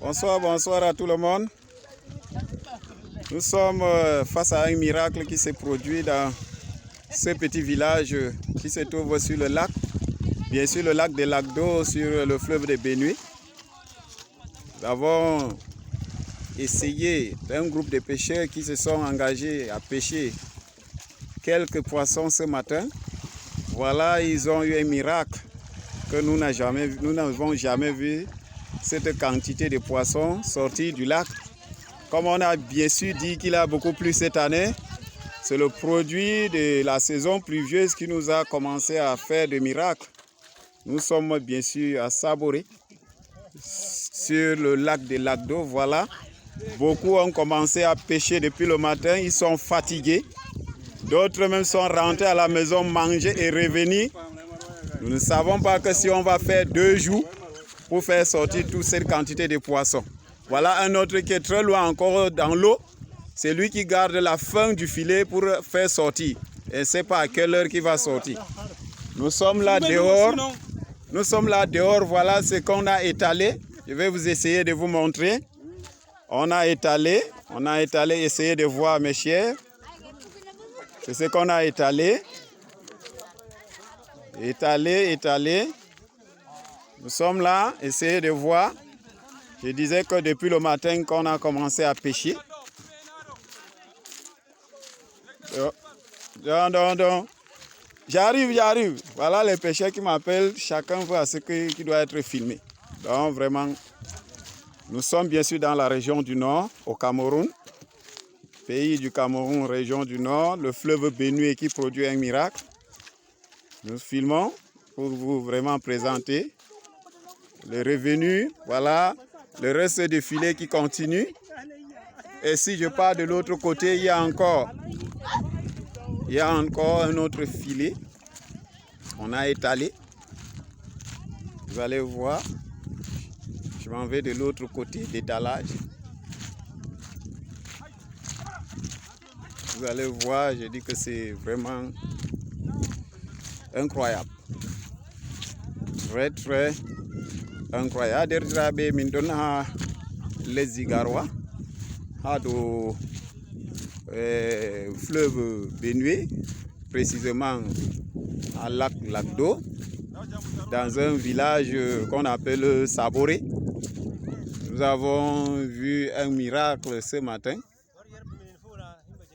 Bonsoir, bonsoir à tout le monde. Nous sommes face à un miracle qui s'est produit dans ce petit village qui se trouve sur le lac. Bien sûr, le lac des Lacs d'eau sur le fleuve de Benue. Nous avons essayé d'un groupe de pêcheurs qui se sont engagés à pêcher quelques poissons ce matin. Voilà, ils ont eu un miracle que nous n'avons jamais vu. Cette quantité de poissons sortis du lac. Comme on a bien sûr dit qu'il a beaucoup plu cette année, c'est le produit de la saison pluvieuse qui nous a commencé à faire des miracles. Nous sommes bien sûr à Saboré, sur le lac des Lacs d'eau. Voilà, beaucoup ont commencé à pêcher depuis le matin, ils sont fatigués. D'autres même sont rentrés à la maison manger et revenir. Nous ne savons pas que si on va faire 2 jours pour faire sortir toute cette quantité de poissons. Voilà un autre qui est très loin encore dans l'eau. C'est lui qui garde la fin du filet pour faire sortir. Et ne sait pas à quelle heure qu'il va sortir. Nous sommes là dehors. Nous sommes là dehors. Voilà ce qu'on a étalé. Je vais vous essayer de vous montrer. On a étalé, essayez de voir mes chers. C'est ce qu'on a étalé. Étalé. Nous sommes là, essayez de voir. Je disais que depuis le matin qu'on a commencé à pêcher. J'arrive. Voilà les pêcheurs qui m'appellent. Chacun voit ce qui doit être filmé. Donc vraiment, nous sommes bien sûr dans la région du Nord, au Cameroun. Pays du Cameroun, région du Nord. Le fleuve Benue qui produit un miracle. Nous filmons pour vous vraiment présenter le revenu. Voilà, le reste du filet qui continue. Et si je pars de l'autre côté, il y a encore un autre filet. On a étalé. Vous allez voir. Je m'en vais de l'autre côté d'étalage. Vous allez voir, je dis que c'est vraiment incroyable. Très incroyable. Derdrabe mindona les Igarois do fleuve Benue, précisément à lac d'eau, dans un village qu'on appelle Saboré. Nous avons vu un miracle ce matin.